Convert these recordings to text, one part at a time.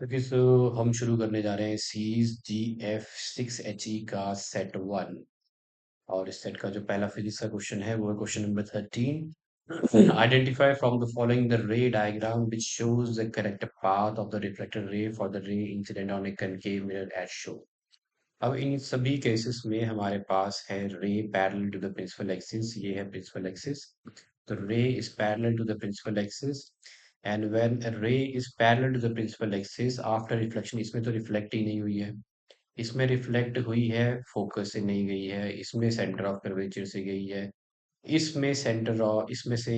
Okay so हम शुरू करने जा रहे हैं सीरीज GF6HE का सेट 1। और इस सेट का जो पहला फिजिक्स का क्वेश्चन है वो है question number 13। Identify from the following the ray diagram which shows the correct path of the reflected ray for the ray incident on a concave mirror as show. अब इन सभी केसेस में हमारे पास है ray parallel to the principal axis, ये है principal axis. तो ray is parallel to the principal axis and when a ray is parallel to the principal axis after reflection, इसमें तो रिफ्लेक्ट ही नहीं हुई है, इसमें रिफ्लेक्ट हुई है फोकस से नहीं गई है, इसमें सेंटर ऑफ कर्वेचर से गई है, इसमें सेंटर ऑफ इसमें से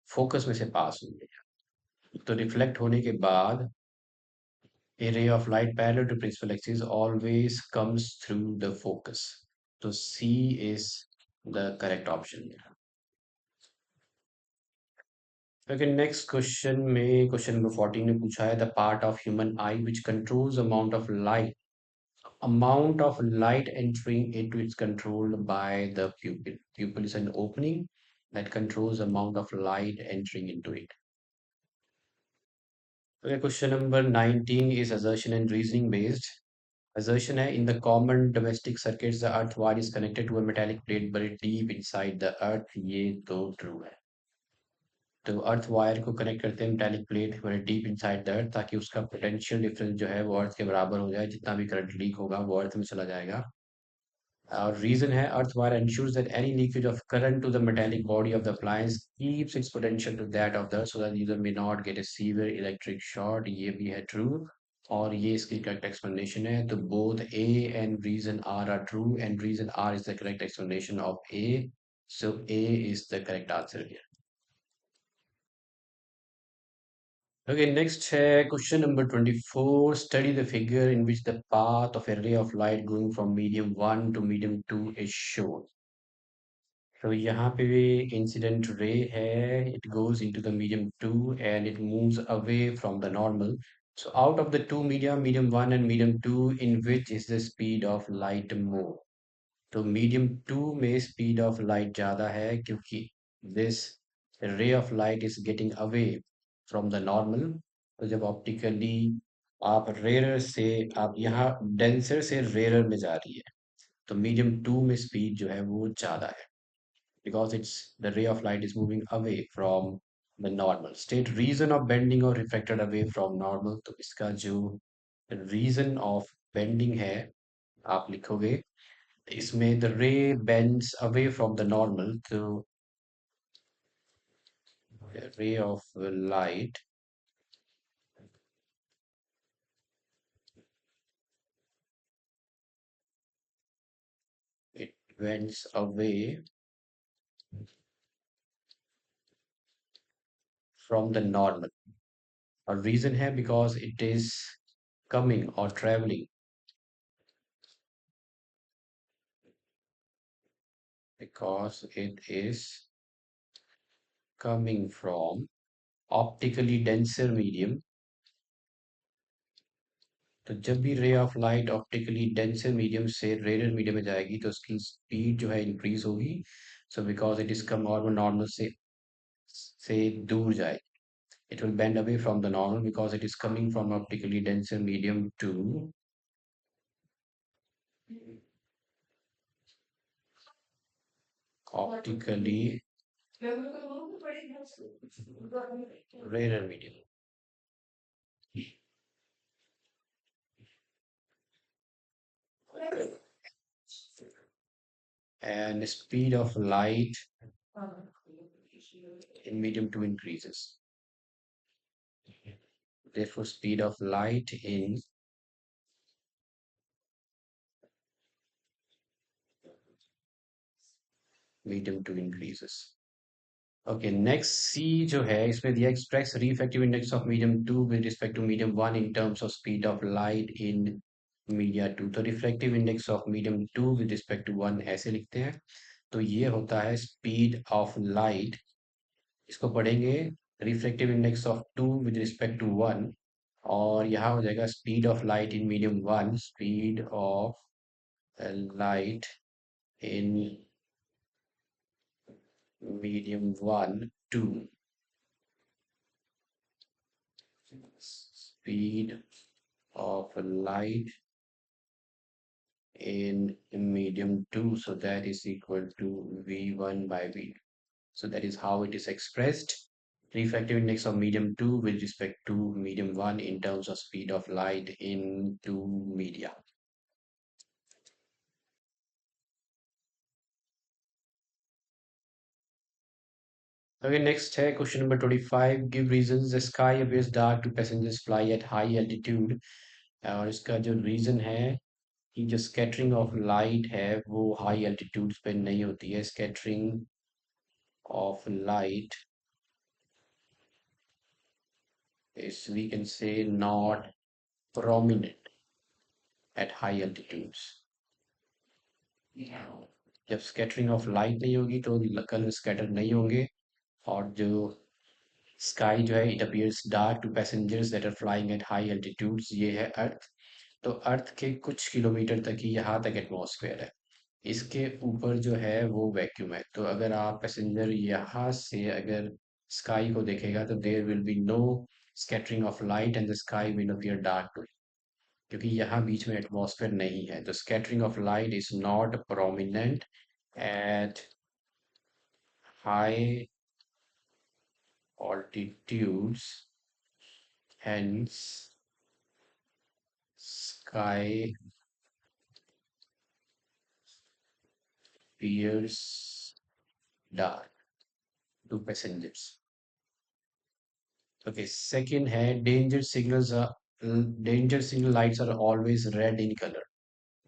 फोकस में से पास हुई है। तो रिफ्लेक्ट होने के बाद a ray of light parallel to principal axis always comes through the focus. So C is the correct option. Okay, next question में क्वेश्चन नंबर 14 ने पूछा है the part of human eye which controls amount of light entering into it's controlled by the pupil. Pupil is an opening that controls amount of light entering into it. Okay, question number 19 is assertion and reasoning based. Assertion है in the common domestic circuits the earth wire is connected to a metallic plate buried deep inside the earth, ये तो true है। तो earth wire को connect करते हैं metallic plate बड़े deep inside the earth, ताकि उसका पोटेंशियल डिफरेंस जो है वो अर्थ के बराबर हो जाए, जितना भी करंट लीक होगा वो अर्थ में चला जाएगा। और रीजन है earth wire ensures that any leakage of current to the metallic body of the appliance keeps its potential to that of the earth so that user may not get a severe electric short, ये भी है true. और ये इसकी correct explanation है। तो both A and reason are true and reason R is the correct explanation of A. So A is the correct answer. Okay, next है question number 24. Study the figure in which the path of a ray of light going from medium 1 to medium 2 is shown. तो यहाँ पे भी incident ray है, it goes into the medium 2 and it moves away from the normal. So out of the two media, medium 1 and medium 2, in which is the speed of light more? तो medium 2 में speed of light ज़्यादा है, क्योंकि this रे of light is getting away from the normal. तो जब optically आप यहाँ डेंसर से रेयर में जा रही है, तो मीडियम 2 में स्पीड जो है वो ज़्यादा है, because it's the ray of light is moving away from the normal state. Reason of bending और रिफ्लेक्टेड अवे फ्रॉम नॉर्मल, तो इसका जो रीजन ऑफ बेंडिंग है आप लिखोगे इसमें the ray bends away from the normal, तो a ray of light it bends away from the normal। और reason है because it is coming or traveling, because it is coming from optically denser medium। तो जब भी रे of light optically denser medium से rare medium में जाएगी तो उसकी स्पीड जो है इंक्रीज होगी। So because it is come और नॉर्मल से दूर जाएगी। It will bend away from the normal because it is coming from optically denser medium to optically rarer medium। And speed of light in medium 2 increases. Therefore, speed of light in medium 2 increases. Okay, next C जो है इसमें दिया express refractive index of medium 2 with respect to medium 1 in terms of speed of light in media 2। तो refractive index of medium 2 with respect to 1 ऐसे लिखते हैं। तो ये होता है स्पीड ऑफ लाइट, इसको पढ़ेंगे reflective index of 2 with respect to 1। और यहाँ हो जाएगा speed of light in medium 1, speed of light in medium 1 2, speed of light in medium 2, so that is equal to V1 by V2. So that is how it is expressed. Refractive index of medium 2 with respect to medium 1 in terms of speed of light in two media. Okay, next है question number 25. Give reasons the sky appears dark to passengers fly at high altitude. और इसका जो reason है कि जो scattering of light है वो high altitudes पे नहीं होती है. Scattering of light is, we can say, not prominent at high altitudes. जब स्कैटरिंग ऑफ लाइट नहीं होगी तो कलर स्कैटर नहीं होंगे. और जो स्काई जो है, it appears dark to passengers that are flying at high altitudes, ये है अर्थ. तो अर्थ के कुछ किलोमीटर तक ही यहाँ तक एटमॉस्फेयर है. इसके ऊपर जो है वो वैक्यूम है. तो अगर आप पैसेंजर यहाँ से अगर स्काई को देखेगा तो there will be no scattering of light and the sky will appear dark too, क्योंकि यहाँ बीच में एटमॉस्फेयर नहीं है. तो scattering of light is not prominent at high altitudes, hence sky appears dark to passengers. Okay, second है danger signal lights are always red in color.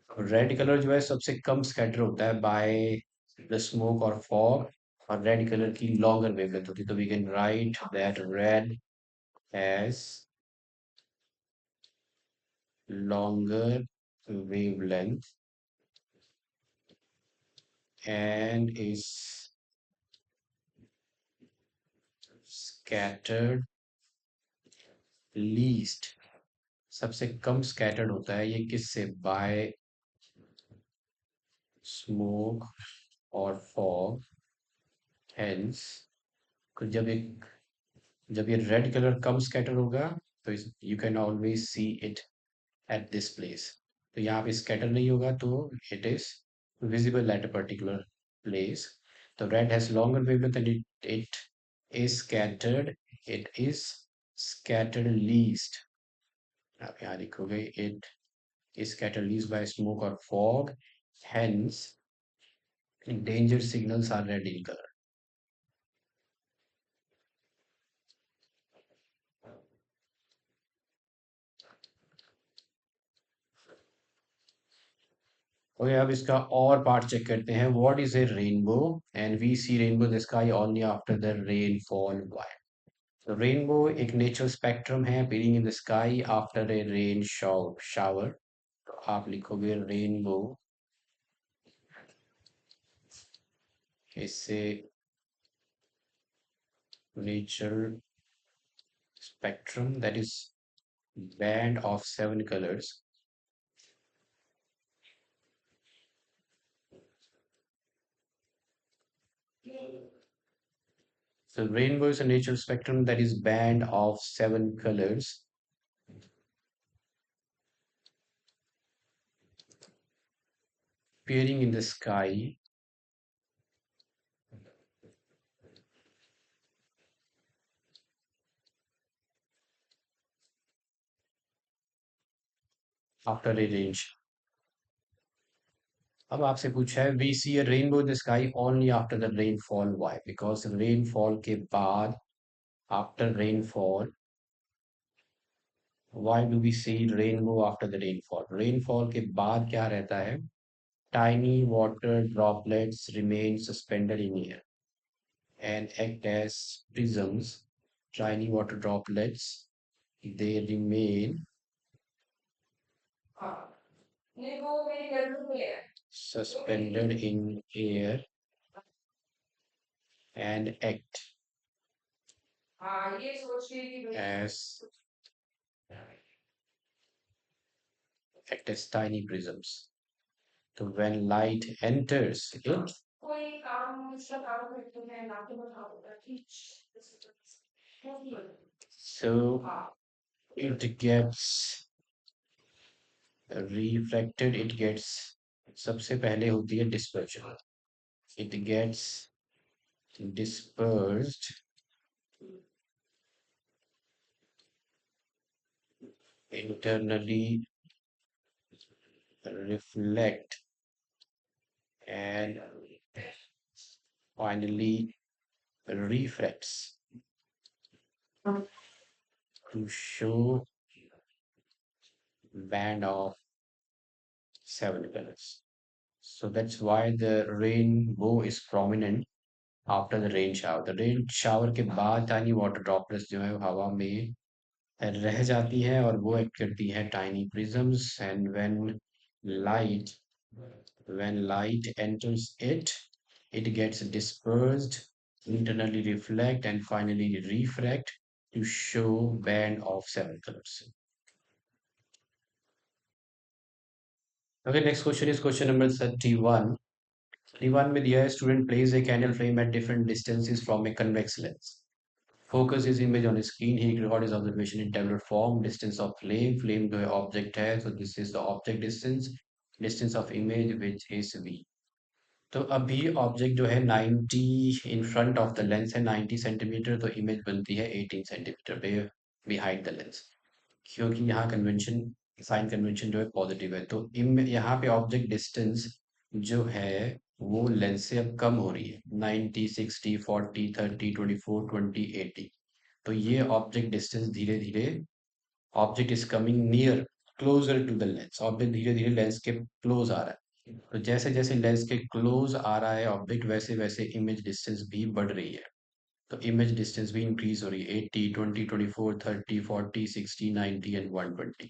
Red colour जो है सबसे कम स्कैटर होता है बाय द स्मोक और fog, और red colour की लॉन्गर वेवलेंथ होती है. तो we can write that red has longer wavelength and is scattered least. सबसे कम स्कैटर्ड होता है ये किससे? बाय स्मोक और फॉग. हेंस जब ये रेड कलर कम स्कैटर होगा तो you can always see it at this place. तो यहाँ पे स्कैटर नहीं होगा तो it is visible at a particular place. तो red has longer wavelength and it is scattered. It is scattered least. आप यहाँ लिखोगे it is scattered least by smoke or fog. Hence, danger signals are red in color. Okay, अब इसका और part check करते हैं. What is a rainbow? And we see rainbow in the sky only after the rainfall. Why? तो rainbow एक natural spectrum है appearing in the sky after a rain shower. तो आप लिखोगे रेनबो इससे natural spectrum that is band of 7 colors. So rainbow is a natural spectrum that is band of 7 colors appearing in the sky after a rain shower. अब आपसे पूछा है we see a rainbow in the sky only after the rainfall. Why? Because rainfall के बाद, after rainfall, why do we see rainbow after the rainfall? Rainfall के बाद क्या रहता है? Tiny water droplets remain suspended in air and act as prisms. Tiny water droplets, they remain suspended in air and as act as tiny prisms. So when light enters it, so it gets refracted it gets, सबसे पहले होती है dispersion. It gets dispersed internally, reflect, and finally refracts to show band of seven colors. So that's why the rainbow is prominent after the rain shower. The rain shower के बाद tiny water droplets जो है वो हवा में रह जाती है और वो एक्ट करती है tiny prisms, and light light enters it, it gets dispersed, internally reflect, and finally refract to show band of seven colors. Okay, next question is question number 31. 31 में दिया है student place a candle flame at different distances from a convex lens. Focus his image on his screen. He record his observation in tabular form. Distance of flame. Flame जो है object है, so this is the object distance. Distance of image which is v. तो अभी object जो है 90 in front of the lens है 90 centimetre, तो image बनती है 18 सेंटीमीटर पे बिहाइंड द लेंस, क्योंकि यहाँ कन्वेंशन साइन कन्वेंशन जो है पॉजिटिव है, तो इम यहाँ पे ऑब्जेक्ट डिस्टेंस जो है वो लेंस से अब कम हो रही है 90 60 40 30 24 20 80, तो ये ऑब्जेक्ट डिस्टेंस धीरे धीरे object is coming near closer to the lens, object धीरे धीरे लेंस के क्लोज आ रहा है, तो जैसे जैसे लेंस के क्लोज आ रहा है ऑब्जेक्ट वैसे वैसे इमेज डिस्टेंस भी बढ़ रही है, तो इमेज डिस्टेंस भी इंक्रीज हो रही है 80 20 24 30 40 60 90 एंड 120।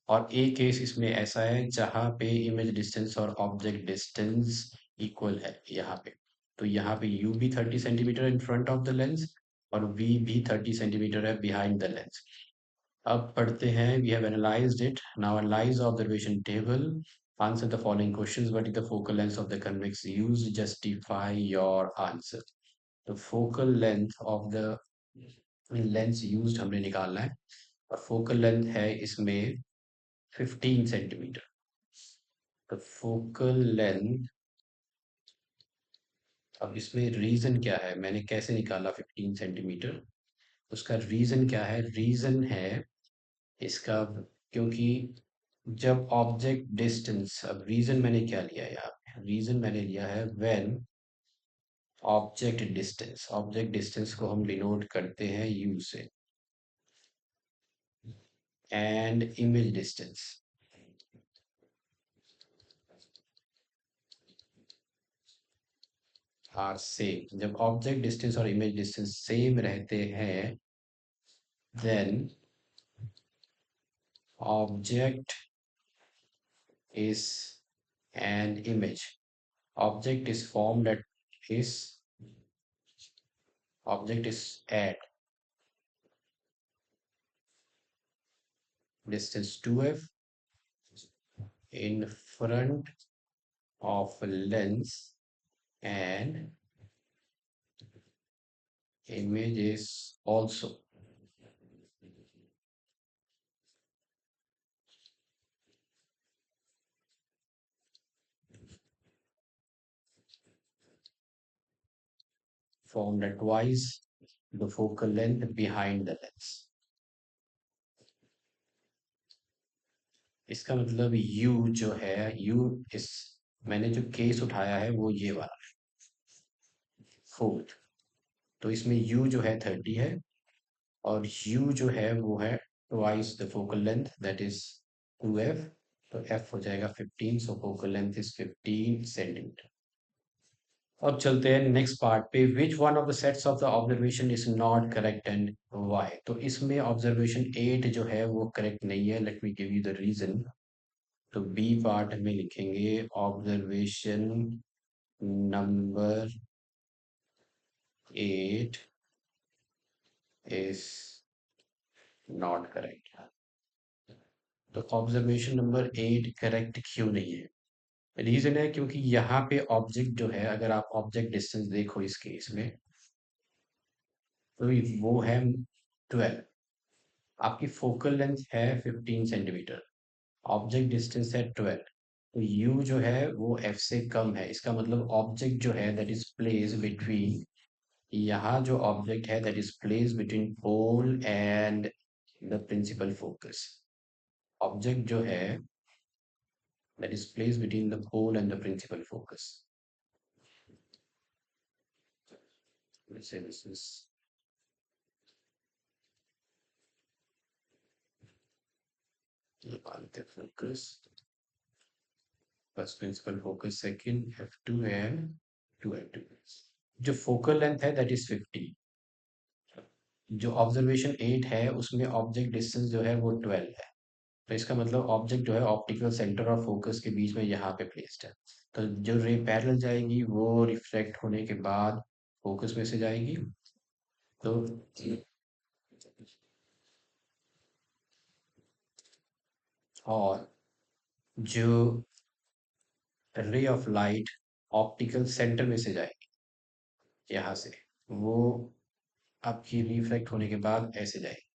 और एक केस इसमें ऐसा है जहां पे इमेज डिस्टेंस और ऑब्जेक्ट डिस्टेंस इक्वल है यहाँ पे, तो यहाँ पे u भी 30 centimetre in front of the lens और v भी 30 सेंटीमीटर है बिहाइंड द लेंस। अब पढ़ते हैं, we have analyzed it. Now analyze the observation table. Answer the following questions. What is the focal length of the convex used? Justify your answer. The focal length of the lens used हमने निकालना है और focal length है इसमें 15 centimetre. तो focal length, अब इसमें reason क्या है, मैंने कैसे निकाला 15 सेंटीमीटर, उसका रीजन क्या है, रीजन है इसका, क्योंकि जब ऑब्जेक्ट डिस्टेंस, अब रीजन मैंने क्या लिया है यहाँ पे, रीजन मैंने लिया है व्हेन ऑब्जेक्ट डिस्टेंस को हम डिनोट करते हैं यू से, and image distance are same. जब ऑब्जेक्ट डिस्टेंस और इमेज डिस्टेंस सेम रहते हैं then object is an image, object is formed at is object is at distance 2f in front of lens and image is also formed at twice the focal length behind the lens। इसका मतलब u जो है, u इस मैंने जो case उठाया है वो ये वाला फोर्थ, तो इसमें u जो है 30 है और u जो है वो है twice the focal length that is 2f, तो f हो जाएगा 15, सो फोकल लेंथ इज 15 सेंटीमीटर। अब चलते हैं नेक्स्ट पार्ट पे, which one of the sets of the observation is not correct and why. तो इसमें ऑब्जर्वेशन 8 जो है वो करेक्ट नहीं है, let me give you the reason. तो बी पार्ट में लिखेंगे observation number 8 is not correct. तो ऑब्जर्वेशन नंबर 8 करेक्ट क्यों नहीं है, रीजन है क्योंकि यहाँ पे ऑब्जेक्ट जो है, अगर आप ऑब्जेक्ट डिस्टेंस देखो इस केस में, तो वो है 12, आपकी फोकल लेंथ है 15 सेंटीमीटर ऑब्जेक्ट डिस्टेंस है 12, तो u जो है वो f से कम है, इसका मतलब ऑब्जेक्ट जो है दैट इज प्लेस बिटवीन, यहाँ जो ऑब्जेक्ट है that is place between pole and the principal focus, object जो है that is place between the pole and the principal focus. Let's say this is the focus, first principal focus, second f2 and 2f2। जो focal length है that is 50, जो observation 8 है उसमें object distance जो है वो 12 है, तो इसका मतलब ऑब्जेक्ट जो है ऑप्टिकल सेंटर और फोकस के बीच में यहाँ पे प्लेस्ड है, तो जो रे पैरेलल जाएगी वो रिफ्लेक्ट होने के बाद फोकस में से जाएगी, तो और जो रे ऑफ लाइट ऑप्टिकल सेंटर में से जाएगी यहाँ से, वो आपकी रिफ्लेक्ट होने के बाद ऐसे जाएगी,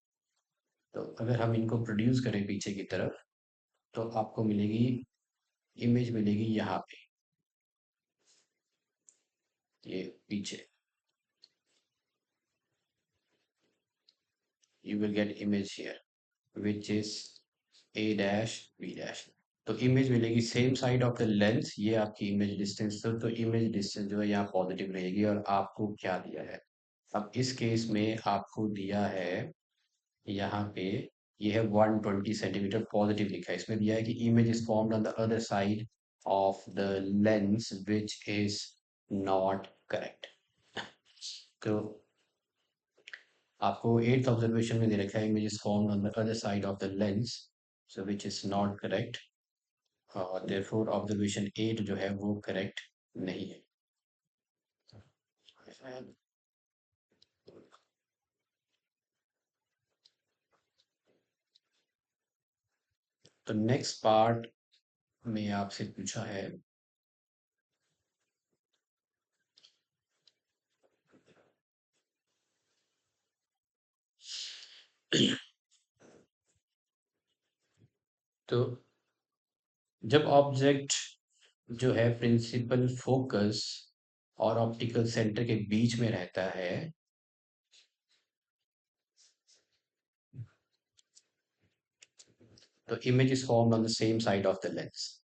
तो अगर हम इनको प्रोड्यूस करें पीछे की तरफ तो आपको मिलेगी, इमेज मिलेगी यहाँ पे, ये पीछे you will get image here which is a dash b dash, तो इमेज मिलेगी same side of the lens, ये आपकी इमेज डिस्टेंस, तो इमेज डिस्टेंस जो है यहाँ पॉजिटिव रहेगी, और आपको क्या दिया है, अब इस केस में आपको दिया है यहाँ पे, ये है 120 सेंटीमीटर पॉजिटिव लिखा है, इसमें दिया है कि image is formed on the other side of the lens which is not correct, तो आपको एट्थ ऑब्जर्वेशन में दे रखा है image is formed on the other side of the lens, so which is not correct, और therefore observation 8 जो है वो correct नहीं है। तो नेक्स्ट पार्ट में आपसे पूछा है तो जब ऑब्जेक्ट जो है प्रिंसिपल फोकस और ऑप्टिकल सेंटर के बीच में रहता है, तो image is formed on the same side of the lens.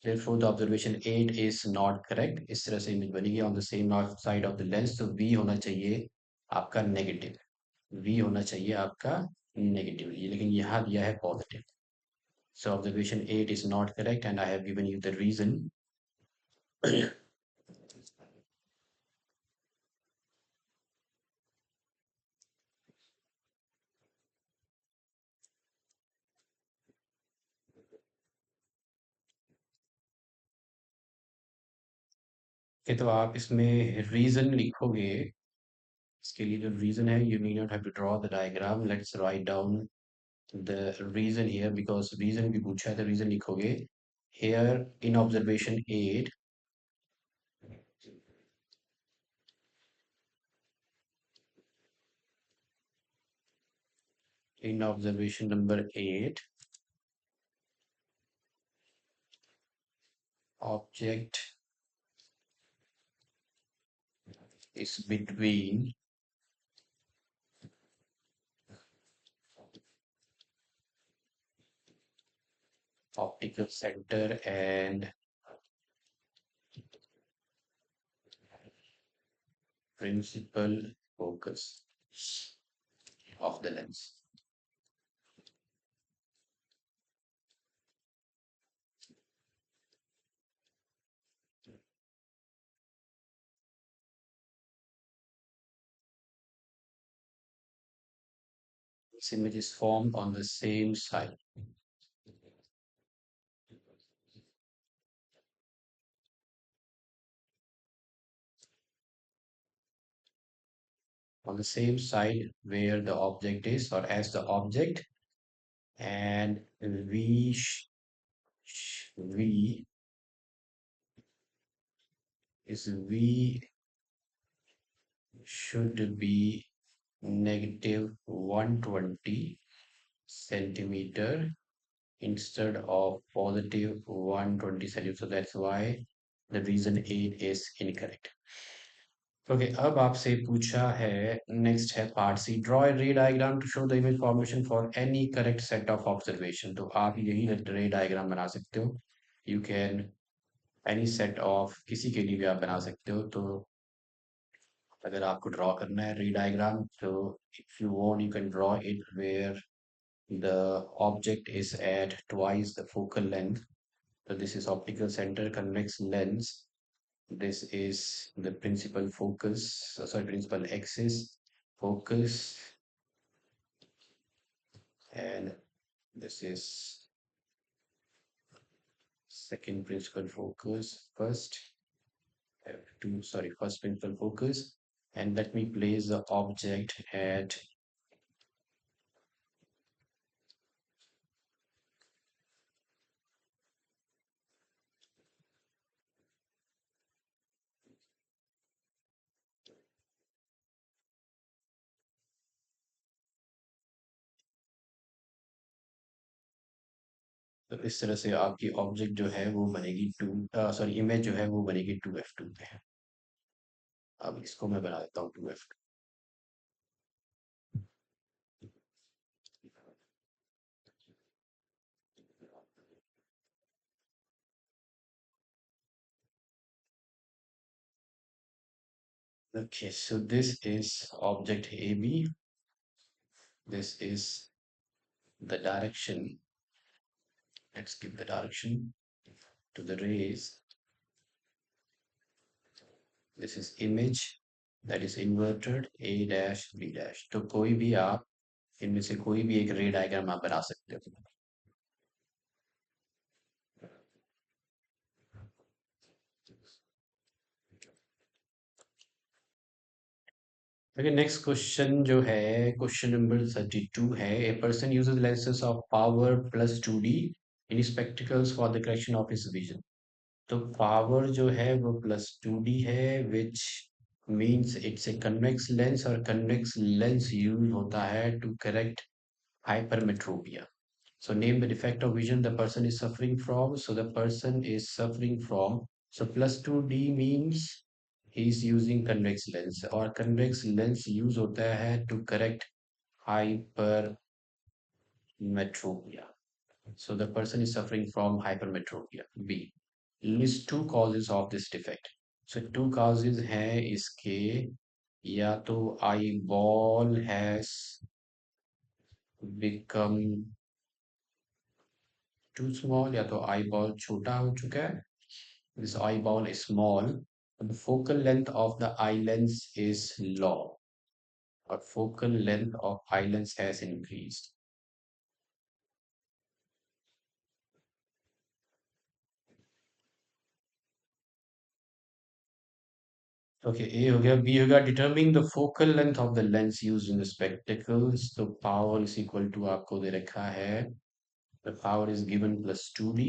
Therefore, the observation 8 is not correct. इस तरह से image बनेगी on the same side of the lens, तो V होना चाहिए आपका नेगेटिव, V होना चाहिए आपका नेगेटिव, ये लेकिन यहाँ दिया है positive, so observation 8 is not correct and I have given you the reason। कि तो आप इसमें रीजन लिखोगे, इसके लिए जो रीजन है, you need not have to draw the diagram, let's write down the reason here because reason भी पूछा है, तो reason लिखोगे here in observation 8, in observation number 8 object is between optical center and principal focus of the lens। This image is formed on the same side, on the same side where the object is or as the object, and V is V should be negative 120 centimeter instead of positive 120 centimeters. So that's why the reason 8 is incorrect. Okay अब आपसे पूछा है next है part C draw a ray diagram to show the image formation for any correct set of observation तो आप यही ray diagram बना सकते हो you can any set of किसी के लिए भी आप बना सकते हो तो अगर आपको ड्रॉ करना है रे डायग्राम तो if you want you can draw it where the object is at twice the focal length so this is optical center convex lens. This is the principal focus, sorry, principal axis, focus, and this is second principal focus, first, F2, sorry, first principal focus. And let me place the object at तो इस तरह से आपकी object जो है वो बनेगी to sorry image जो है वो बनेगी 2f2 पे अब इसको मैं बना देता हूँ 2f2 okay so this is object AB this is the direction let's give the direction to the rays this is image that is inverted a dash b dash तो कोई भी आप इनमें से कोई भी एक रे डायग्राम आप बना सकते हो Okay, नेक्स्ट क्वेश्चन जो है क्वेश्चन नंबर 32 है a person uses lenses of power plus 2D in spectacles for the correction of his vision तो पावर जो है वो प्लस 2D है which means it's a convex lens और कन्वेक्स लेंस यूज होता है to correct hypermetropia. So name the defect of vision the person is suffering from. So the person is suffering from, so plus 2D means he is using convex lens or convex lens use होता है to correct hypermetropia. So the person is suffering from hypermetropia. B. List two causes of this defect. So two causes हैं इसके या तो eyeball has become too small या तो eyeball छोटा हो चुका है this eyeball is small the focal length of the eye lens is long or focal length of eye lens has increased okay A हो गया B हो गया determining the focal length of the lens used in the spectacles तो power is equal to आपको दे रखा है the power is given plus 2D.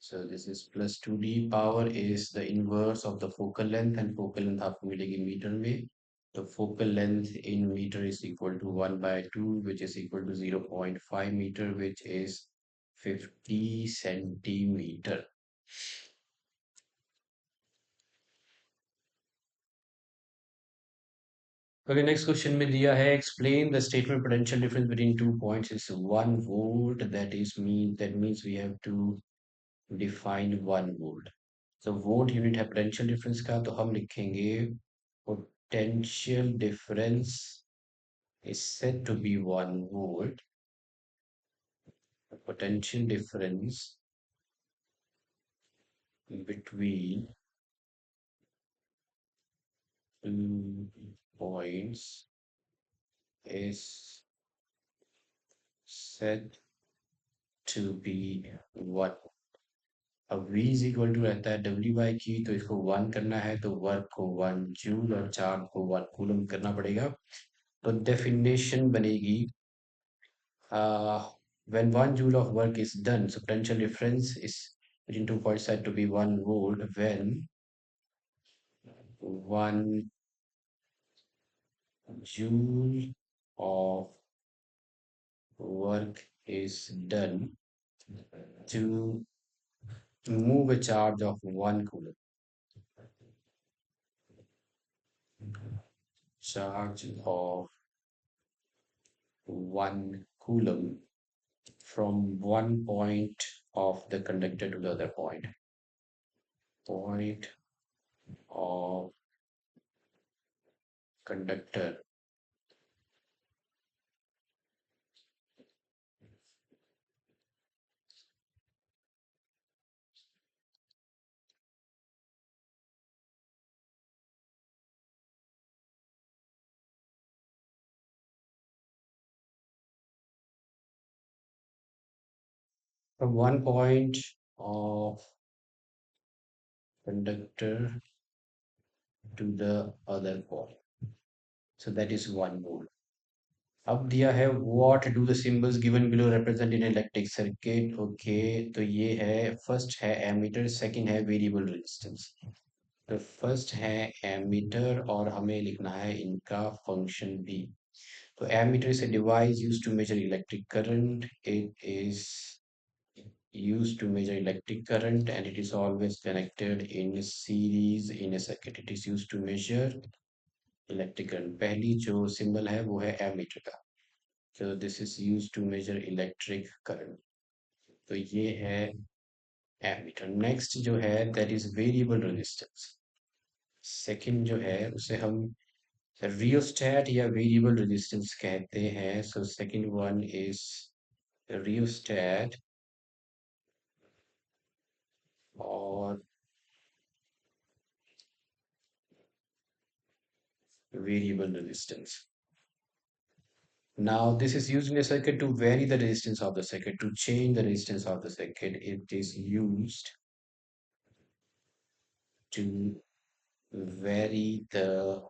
So this is plus 2D power is the inverse of the focal length and focal length आपको मिलेगी metre में. The focal length in meter is equal to 1 by 2 which is equal to 0.5 meter which is 50 centimeter. Okay, next question में दिया है explain the statement potential difference between 2 points is 1 volt that means we have to define 1 volt. So volt unit है potential difference का तो हम लिखेंगे potential difference is said to be 1 volt. The potential difference between 2 points is said to be 1. अब V is equal to रहता है W/Q तो इसको 1 करना है तो वर्क को 1 जूल और चार्ज को 1 कूलम करना पड़ेगा तो डेफिनेशन बनेगी when 1 joule of work is done so potential difference is between 2 points said to be 1 volt when 1 joule of work is done to move a charge of 1 coulomb. Charge of 1 coulomb from one point of the conductor to the other point. Point of conductor. From one point of conductor to the other point. So that is 1 volt. अब दिया है what do the symbols given below represent in electric circuit. Okay तो ये है first है ammeter, second है variable resistance. तो first है एमीटर और हमें लिखना है इनका फंक्शन भी. तो ammeter is a device used to measure electric current. It is used to measure electric current and it is always connected in series in a circuit. It is used to measure electric current. पहली जो symbol है वो है ammeter का. So this is used to measure electric current. तो ये है ammeter. Next जो है that is variable resistance. Second जो है उसे हम rheostat या variable resistance कहते हैं. So second one is rheostat और variable resistance. Now, this is used in a circuit to vary the resistance of the circuit. To change the resistance of the circuit, it is used to vary the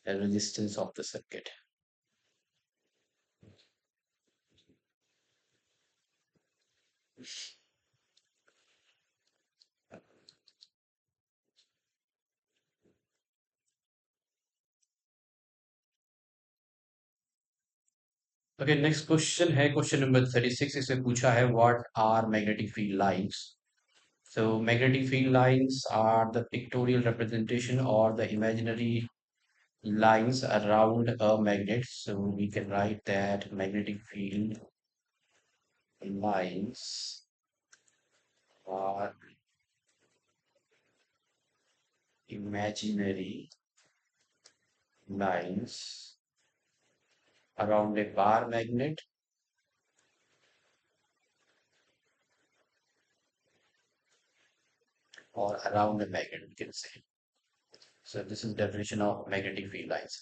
resistance of the circuit. Okay, next question है question number 36. इससे पूछा है what are magnetic field lines? So magnetic field lines are the pictorial representation or the imaginary lines around a magnet. So we can write that magnetic field lines are imaginary lines around a bar magnet or around a magnet, we can say. So this is definition of magnetic field lines.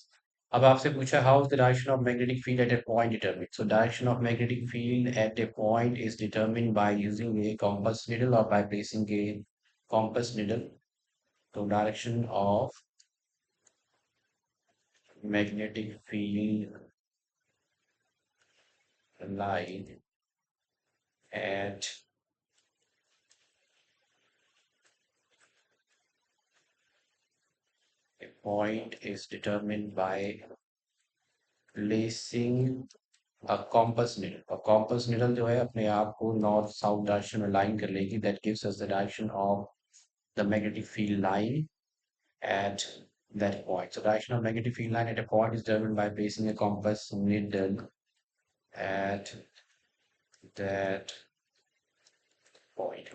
अब आपसे पूछा how is the direction of magnetic field at a point determined? So direction of magnetic field at a point is determined by using a compass needle or by placing a compass needle. So direction of magnetic field line at a point is determined by placing a compass needle. A compass needle जो है अपने आप को north south direction में line कर लेगी. That gives us the direction of the magnetic field line at that point. So direction of magnetic field line at a point is determined by placing a compass needle at that point.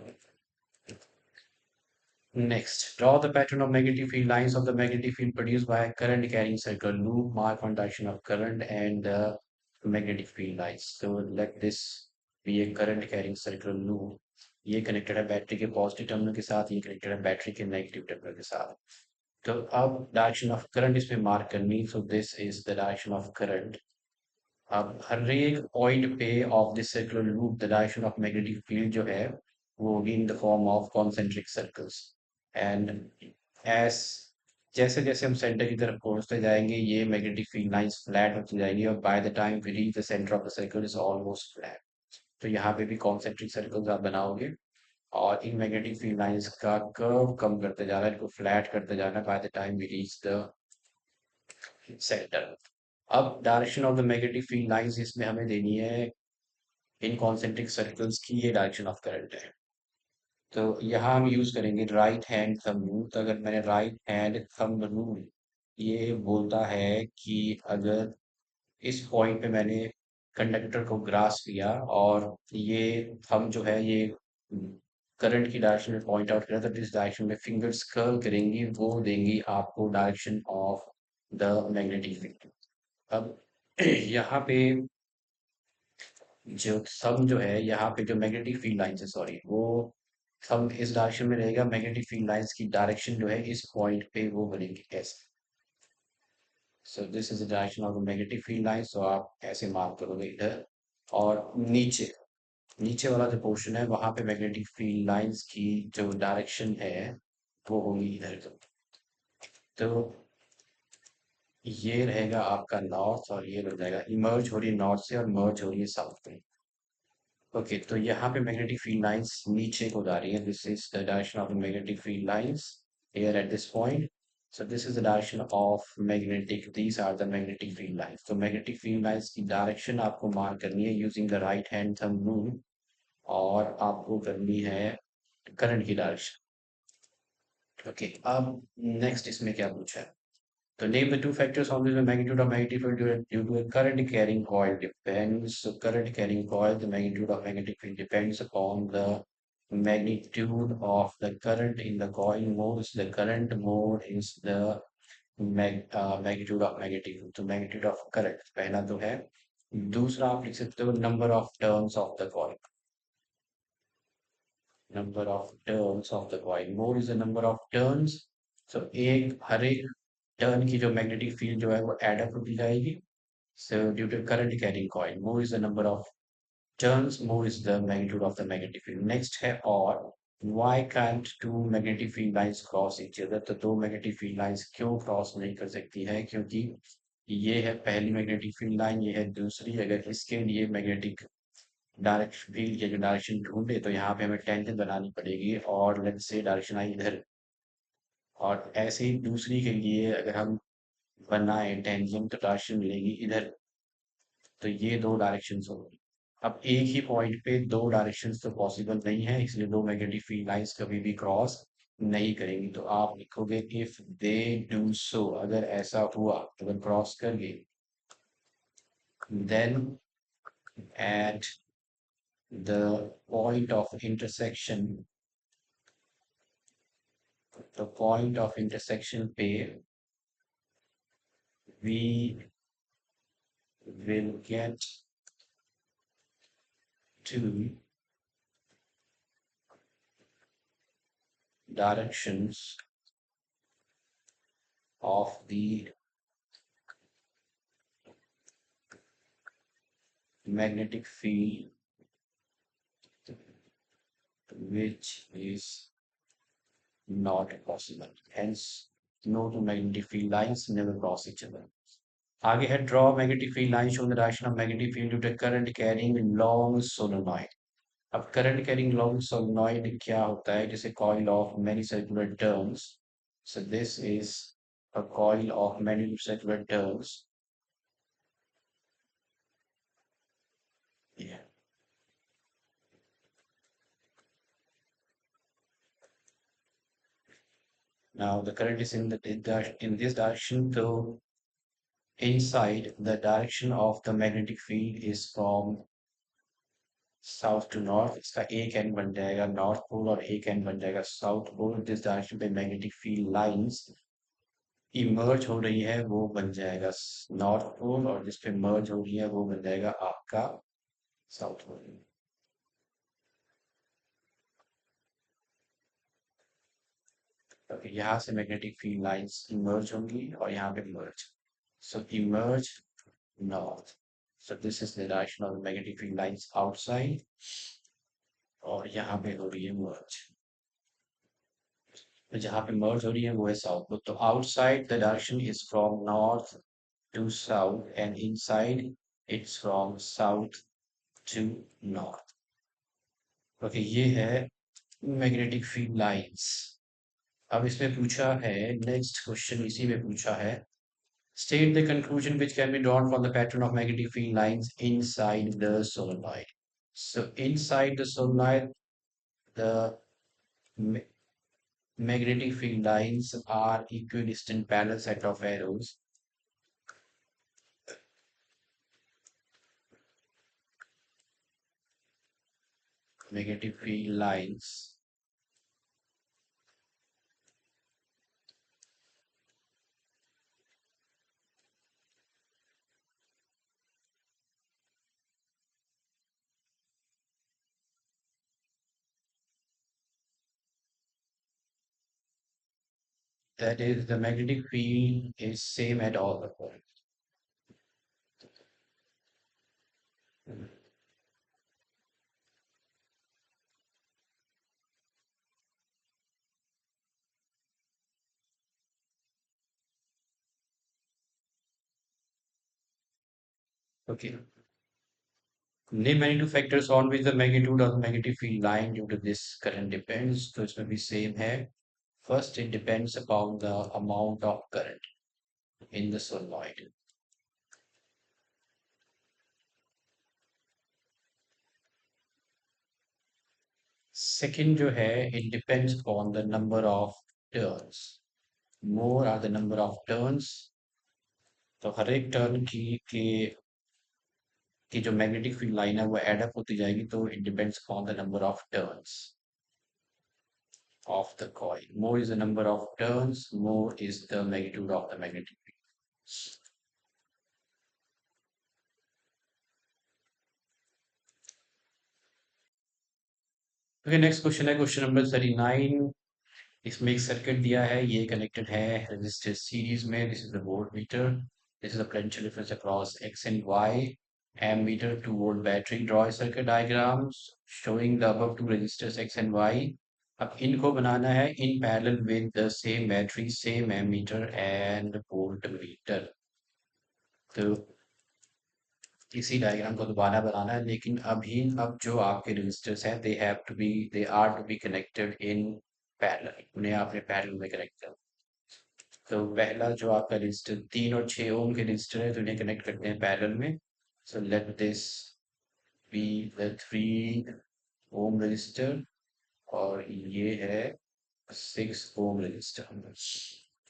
Next, draw the pattern of magnetic field lines of the magnetic field produced by a current carrying circular loop. Mark one direction of current and the magnetic field lines. So let this be a current carrying circular loop. ये connected है battery के positive terminal के साथ, ये connected है battery के negative terminal के साथ. तो अब डायरेक्शन ऑफ करंट इसमें मार्क करनी. So this is the direction of current. अब हर एक पॉइंट पे of this circular loop the direction of magnetic field जो है वो होगी in the form of concentric circles. And S जैसे जैसे हम सेंटर की तरफ पहुंचते जाएंगे ये मैग्नेटिक फील्ड लाइंस फ्लैट होती जाएंगी और by the time we reach the centre of the circle is almost flat. तो यहाँ पे भी कॉन्सेंट्रिक सर्कल्स आप बनाओगे और इन मैग्नेटिक फील्ड लाइंस का कर्व कम करते जा रहा है, इनको फ्लैट करते जाना by the time we reach the centre. अब direction of the magnetic field lines इसमें हमें देनी है इन कॉन्सेंट्रिक सर्कल्स की, ये डायरेक्शन ऑफ करंट है। तो यहाँ हम यूज करेंगे राइट हैंड थंब रूल। तो अगर मैंने राइट हैंड थंब रूल, ये बोलता है कि अगर इस पॉइंट पे मैंने कंडक्टर को ग्रास किया और ये थंब जो है ये करंट की डायरेक्शन में पॉइंट आउट करा, तो जिस डायरेक्शन में फिंगर्स कर्ल करेंगी वो देंगी आपको direction of the magnetic field. अब यहाँ पे जो थंब जो है, यहाँ पे जो मैग्नेटिक फील्ड लाइंस है, सॉरी, वो थंब इस डायरेक्शन में रहेगा। मैग्नेटिक फील्ड लाइंस की डायरेक्शन जो है इस पॉइंट पे वो बनेगी ऐसे। So this is the direction of the magnetic field lines. तो आप ऐसे मार्क करोगे इधर, और नीचे नीचे वाला जो पोर्शन है वहां पे मैग्नेटिक फील्ड लाइंस की जो डायरेक्शन है वो होगी इधर। तो ये रहेगा आपका नॉर्थ, और ये हो जाएगा, इमर्ज हो रही है नॉर्थ से और मर्ज हो रही है साउथ में। ओके, तो यहाँ पे मैग्नेटिक फील्ड लाइंस नीचे को जा रही है। This is the direction of magnetic field lines here at this point. So this is the direction of magnetic, these are the magnetic field lines. तो magnetic field lines की direction आपको mark करनी है using the right hand thumb rule, और आपको करनी है current की डायरेक्शन। ओके, अब नेक्स्ट इसमें क्या पूछा है? तो name the two factors on which the magnitude of magnetic field due to a current carrying coil depends. So current carrying coil, the magnitude of magnetic field depends upon the magnitude of the current in the coil. More is the current, more is the magnitude of magnetic field. तो magnitude of current पहला तो है। दूसरा आप लिख सकते हो number of turns of the coil. Number of turns of the coil. More is the number of turns. So एक हर एक टर्न की जो मैग्नेटिक फील्ड जो है वो एड अप होती जाएगी। So due to current carrying coil, more is the number of turns, more is the magnitude of the magnetic field. Next है और why can't two magnetic field lines cross each other? तो दो magnetic field lines क्यों cross नहीं कर सकती है? क्योंकि ये है पहली मैग्नेटिक फील्ड लाइन, ये है दूसरी। अगर इसके लिए मैग्नेटिक डायरेक्शन फील्ड की अगर डायरेक्शन ढूंढे तो यहाँ पे हमें टेंजेंट बनानी पड़ेगी, और लेट्स से डायरेक्शन आई इधर, और ऐसे ही दूसरी के लिए अगर हम बनाए टेंजेंट तो डायरेक्शन मिलेगी इधर। तो ये दो डायरेक्शंस होंगी। अब एक ही पॉइंट पे दो डायरेक्शंस तो पॉसिबल नहीं है, इसलिए दो मैग्नेटिक फील्ड लाइंस कभी भी क्रॉस नहीं करेंगी। तो आप लिखोगे इफ दे डू सो, अगर ऐसा हुआ, अगर क्रॉस कर गए, then at the point of intersection, तो पॉइंट ऑफ इंटरसेक्शन पे we will get two directions of the magnetic field which is not possible. Hence, no two magnetic field lines never cross each other. आगे है draw magnetic field line show the direction of magnetic field due to current carrying long solenoid. अब current carrying long solenoid क्या होता है? जैसे coil of many circular turns. So this is a coil of many circular turns. Yeah. Now the current is in this direction, so inside the direction of the magnetic field is from south to north. इसका एक and बन जाएगा north pole और एक and बन जाएगा south pole. जिस direction पे मैग्नेटिक फील्ड लाइंस इमर्ज हो रही है वो बन जाएगा नॉर्थ पोल, और जिस पे मर्ज हो रही है वो बन जाएगा आपका साउथ पोल। तो यहाँ से मैग्नेटिक फील्ड लाइंस इमर्ज होंगी और यहाँ पे मर्ज। सो emerge north. So this is the direction of the magnetic field lines outside, और यहाँ पे हो रही है merge। तो जहाँ पे merge हो रही है वो है south पोल। तो outside the direction is from north to south and inside it's from south to north। Okay, ये है मैग्नेटिक फील्ड लाइंस। अब इसमें पूछा है नेक्स्ट क्वेश्चन, इसी में पूछा है State the conclusion which can be drawn from the pattern of magnetic field lines inside the solenoid. So inside the solenoid, the ma- magnetic field lines are equidistant parallel set of arrows. Magnetic field lines that is the magnetic field is same at all the points. Okay. Name any two factors on which the magnitude of the magnetic field line due to this current depends. So इसमें भी same है. First, it depends upon the amount of current in the solenoid. Second जो है, it depends upon the number of turns. More are the number of turns. तो हर एक turn की जो magnetic field line है वो एड अप होती जाएगी तो it depends upon the number of turns of the coil. More is the number of turns, more is the magnitude of the magnetic field. Okay, next question है question number 39. इसमें एक circuit दिया है, ये connected है resistor series में. This is the voltmeter, this is the potential difference across X and Y. Ammeter 2 volt battery. Draw a circuit diagrams showing the above two resistors X and Y. अब इनको बनाना है in parallel with the same battery, same ammeter and voltmeter. तो इसी diagram को दोबारा बनाना है, लेकिन अब जो आपके रेजिस्टर्स हैं they are to be connected in parallel. उन्हें आपने पैरेलल में कनेक्ट करना. तो पहला जो आपका रजिस्टर 3 और 6 ओम के रजिस्टर है तो इन्हें कनेक्ट करते हैं पैरेलल में. So let this be the 3 ohm resistor और ये है 6 ओम रजिस्टर.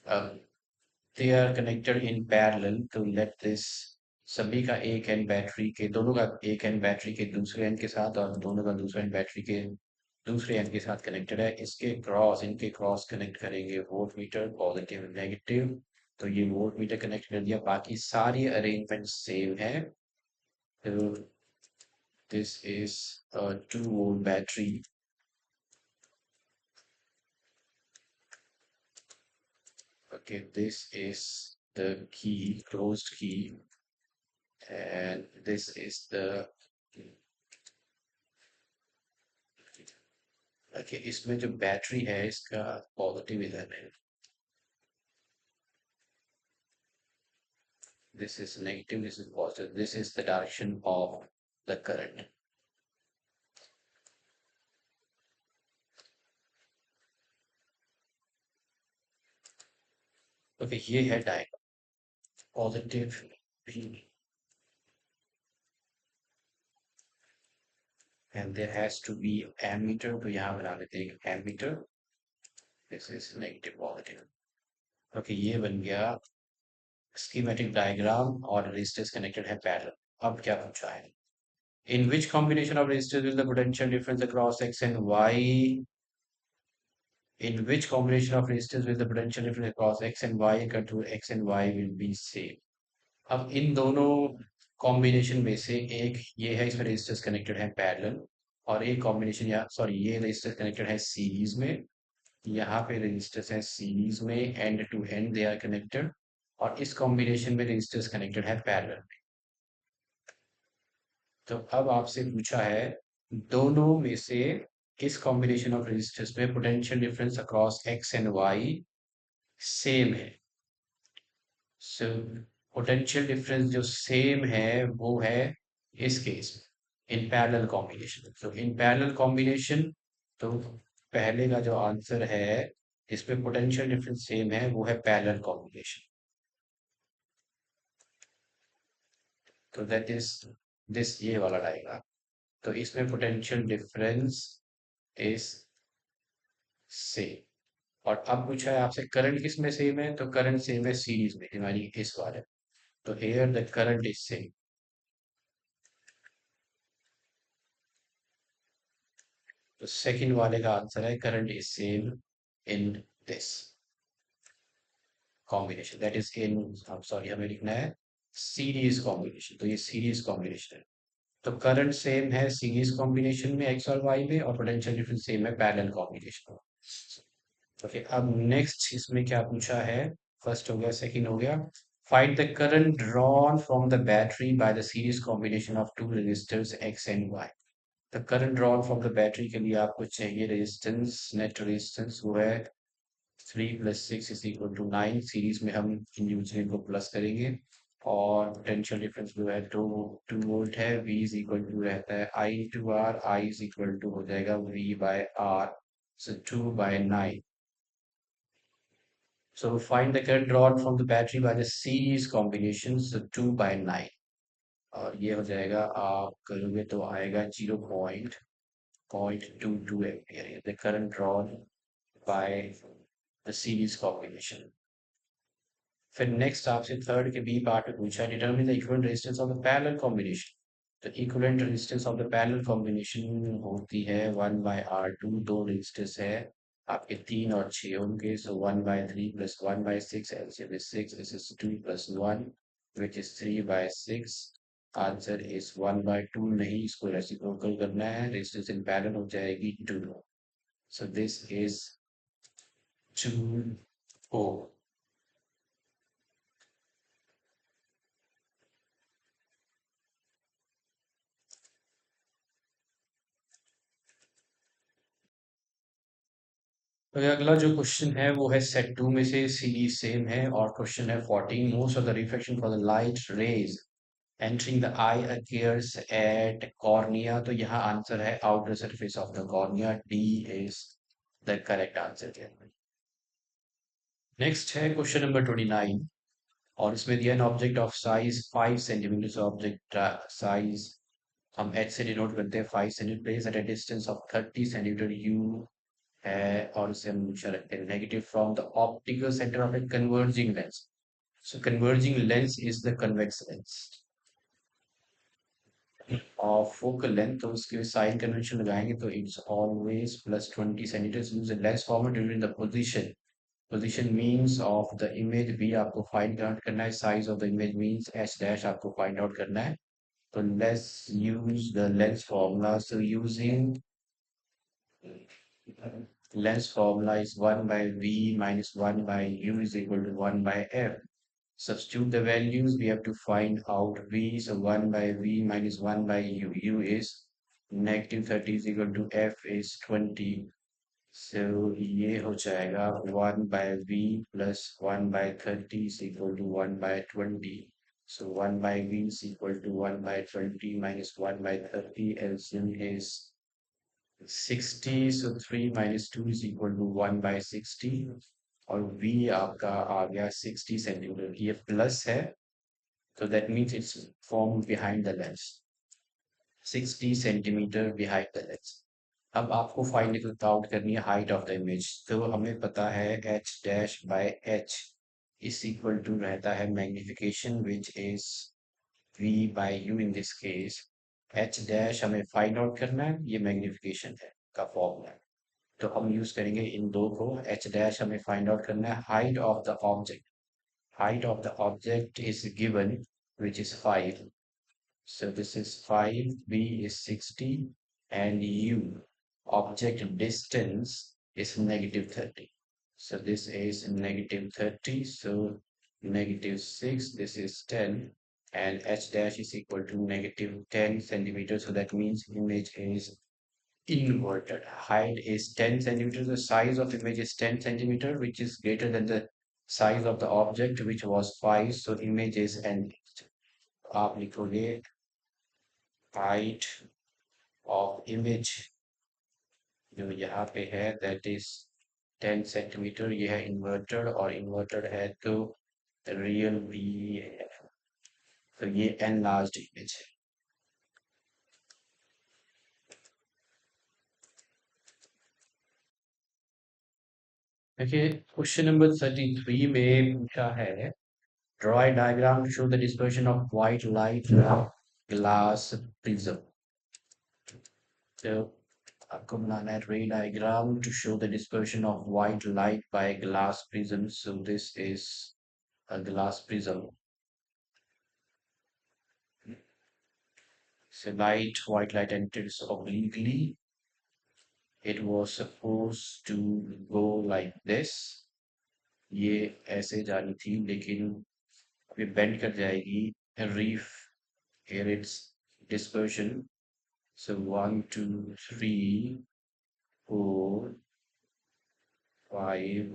अब they are connected in parallel to let this. सभी का एक एंड बैटरी के दोनों का एक एंड बैटरी के दूसरे एंड के साथ और दोनों का दूसरा एंड बैटरी के दूसरे एंड के साथ कनेक्टेड है. इनके क्रॉस कनेक्ट करेंगे volt meter positive and negative. तो ये वोल्ट मीटर कनेक्ट कर दिया, बाकी सारी अरेंजमेंट सेम है. तो this is 2 volt battery. Okay, this is the key, closed key, and this is the. Okay, इसमें जो बैटरी है इसका पॉजिटिव इधर है, this is negative, this is positive, this is the direction of the current. Okay, ये है diagram positive भी, and there has to be ammeter. तो यहाँ बना लेते हैं एक ammeter. This is negative positive. Okay, ये बन गया schematic diagram और resistors connected है parallel. अब क्या पूछा है? In which combination of resistors will the potential difference across X and Y? In which combination of resistors will the potential difference across X and Y equal to X and Y will be same? अब इन दोनों combination में से एक ये है, इसमें resistors connected है parallel, और एक कॉम्बिनेशन या सॉरी ये रेजिस्टर्स कनेक्टेड है सीरीज में. यहाँ पे रेजिस्टर्स है सीरीज में, end to end they are connected, और इस कॉम्बिनेशन में रेजिस्टर्स कनेक्टेड है पैरेलल. तो अब आपसे पूछा है दोनों में से किस कॉम्बिनेशन ऑफ रेजिस्टर्स में potential difference across X and Y same है. सो पोटेंशियल डिफरेंस जो सेम है वो है इस केस में इन पैरेलल कॉम्बिनेशन. तो इन पैरेलल कॉम्बिनेशन, तो पहले का जो आंसर है इसमें पोटेंशियल डिफरेंस सेम है वो है पैरेलल कॉम्बिनेशन. तो दैट इज दिस ये वाला डायग्राम। तो इसमें पोटेंशियल डिफरेंस इज सेम। और अब पूछा है आपसे करंट किस में सेम है, तो करंट सेम है सीरीज में हमारी इस वाले। तो here the current is same. तो सेकंड वाले का आंसर है current is same in this combination, that is in, sorry हमें लिखना है सीरीज कॉम्बिनेशन। तो ये सीरीज कॉम्बिनेशन है। तो करंट सेम है सीरीज कॉम्बिनेशन में एक्स और वाई में, और पोटेंशियल डिफरेंस सेम है पैरेलल कॉम्बिनेशन में। ओके, अब नेक्स्ट इसमें क्या पूछा है। फर्स्ट हो गया, सेकंड हो गया। Find the current drawn from the battery by the series combination of two resistors X and Y. The current drawn from the battery के लिए आपको चाहिए रेजिस्टेंस, नेट रेजिस्टेंस वो है 3 + 6 = 9। सीरीज में हम इन यूजर को प्लस करेंगे। और पोटेंशियल डिफरेंस जो है 2 वोल्ट है। V इज इक्वल टू रहता है I/R। I is equal to हो जाएगा V/R। So 2/9। So find the current drawn from the battery by the series combination, so 2/9। और ये हो जाएगा, आप करोगे तो आएगा 0.22 ampere, the current drawn by the series combination. फिर नेक्स्ट आपसे थर्ड के बी पार्ट में पूछा है, determine the equivalent resistance of the parallel combination. तो equivalent resistance of the parallel combination होती है 1/R2। दो रेजिस्टेंस है आपके 3 और 6 होंगे, सो 1/3 + 1/6, LCM is 6, this is 2 + 1 which is 3/6। Answer is 1/2, नहीं इसको रेसिप्रोकल करना है, रेजिस्टेंस इन पैरेलल हो जाएगी 2। So this is 2 Ω। तो ये अगला जो क्वेश्चन है वो है सेट 2 में से, सीरीज सेम है। और क्वेश्चन है 14, most of the reflection for the light rays entering the I appears at cornea. तो यहाँ आंसर है outer surface of the cornea, D is the correct answer. Next है क्वेश्चन नंबर 29। और इसमें दिया है object of size 5 centimetre. Object size हम H से डिनोट करते हैं 5 centimetre at a distance of 30 centimetre you है। और इसे हम हमेशा रखते हैं negative from the optical centre of a converging lens. So converging lens is the convex lens और फोकल लेंथ, तो उसके साइन कन्वेंशन लगाएंगे तो it's always +20 centimetre. Use lens format during the position, position means of the image भी आपको find out करना है। Size of the image means H dash आपको फाइंड आउट करना है। तो let's use the lens formula. So using length formula is 1 by V minus 1 by U is equal to 1 by F. Substitute the values, we have to find out V. So 1 by V minus 1 by U. U is -30 is equal to F is 20. So ये हो जाएगा 1 by V plus 1 by 30 is equal to 1 by 20. So 1 by V is equal to 1 by 20 minus 1 by 30. LCM is 60, so 3 - 2 is equal to 1/60। और V आपका आ गया 60 centimetre, ये plus है तो that means it's form behind the lens, 60 centimetre behind the lens. अब आपको find out करनी है हाइट ऑफ द इमेज। तो हमें पता है H dash by H is equal to रहता है magnification which is V by U in this case. H dash हमें फाइंड आउट करना है, ये मैग्निफिकेशन है का फॉर्मूला है। तो हम यूज करेंगे इन दो को। एच डैश हमें फाइंड आउट करना है height of the object. Height of the object is given which is 5। So this is 5, B is 60, and U, object distance is -30. So this is -30, so -6, this is 10, and H dash is equal to -10 centimeters. So that means image is inverted. Height is 10 centimeters. The size of image is 10 centimeter, which is greater than the size of the object, which was 5. So image is enlarged. आप लिखोगे height of image जो यहाँ पे है that is 10 centimetre. यह है inverted, और inverted है तो रियल भी है। तो ये enlarged image है. देखिए क्वेश्चन नंबर 33 में पूछा है draw a diagram to show the dispersion of white light in a glass prism. तो आपको बनाना है ray diagram to show the dispersion of white light by a glass prism. So this is a glass prism. So white light enters obliquely. It was supposed to go like this. ये ऐसे जानी थी लेकिन अभी bend कर जाएगी. Reef here its dispersion. So 1, 2, 3, 4, 5,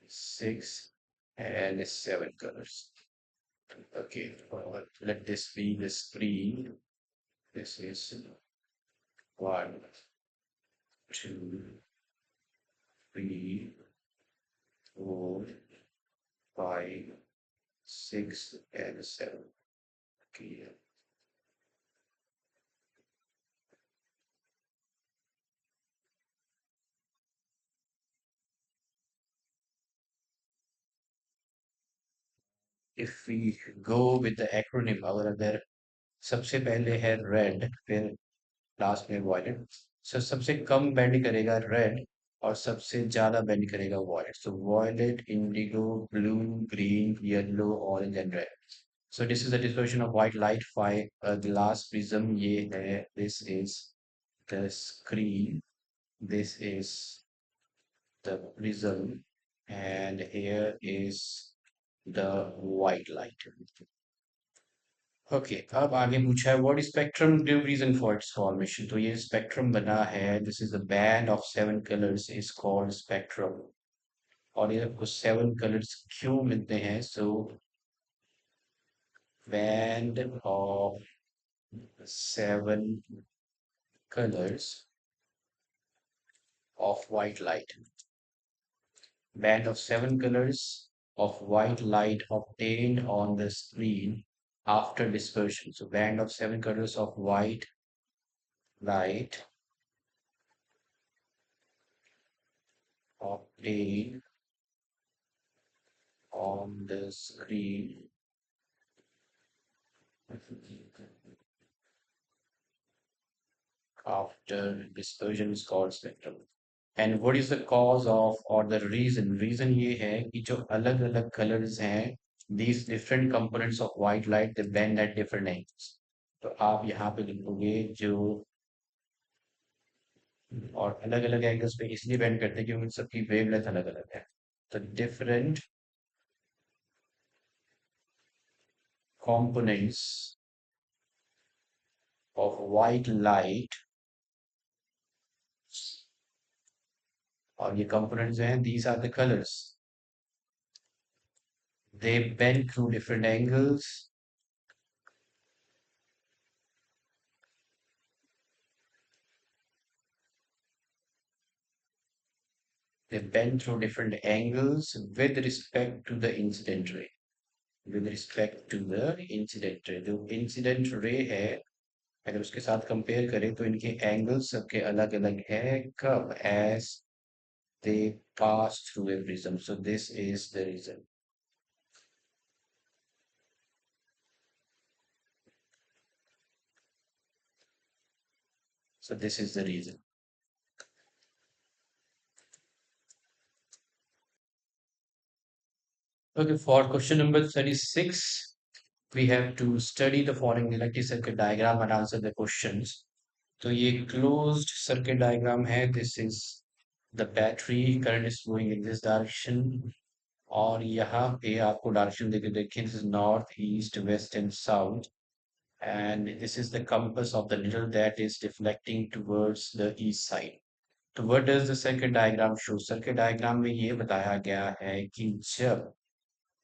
6, and 7 colors. Okay, let this be the screen. This is 1, 2, 3, 4, 5, 6, and 7. Okay. If we go with the acronym, अगर सबसे पहले है रेड फिर लास्ट में वॉयलेट. सो सबसे कम बेंड करेगा रेड और सबसे ज्यादा बेंड करेगा violet. So violet, indigo, blue, green, yellow, orange and red. So this is the dispersion of white light by a glass prism. ये है, this is the screen, this is the prism, and here is the white light. Okay अब आगे पूछा है what spectrum give reason for its formation. तो ये spectrum बना है, this is the band of 7 colours is called spectrum. और ये आपको 7 कलर्स क्यों मिलते हैं? So band of 7 colours of white light. Band of 7 colors of white light obtained on the screen after dispersion. So band of 7 colors of white light obtained on the screen after dispersion is called spectrum. And what is the cause of or the reason? Reason ये है कि जो अलग अलग colors हैं, these different components of white light they bend at different angles. तो आप यहाँ पे लिखोगे जो और अलग अलग एंगल्स पे इसलिए बेंड करते हैं क्योंकि सबकी वेवलेंथ अलग अलग है. तो different components of white light और ये components जो हैं these are the colors. They bend through different angles. They bend through different angles with respect to the incident ray. With respect to the incident ray. जो incident ray है अगर उसके साथ compare करें तो इनके एंगल्स सबके अलग अलग है. कब? As they pass through a prism. So this is the reason. So this is the reason. Okay, for question number 36, we have to study the following electric circuit diagram and answer the questions. तो ये closed circuit diagram है. This is the battery current is flowing in this direction. और यहाँ पे आपको direction देके देखिए, this is north, east, west and south. And this is the compass of the needle that is deflecting towards the east side. तो what does the circuit diagram show? Circuit diagram में ये बताया गया है कि जब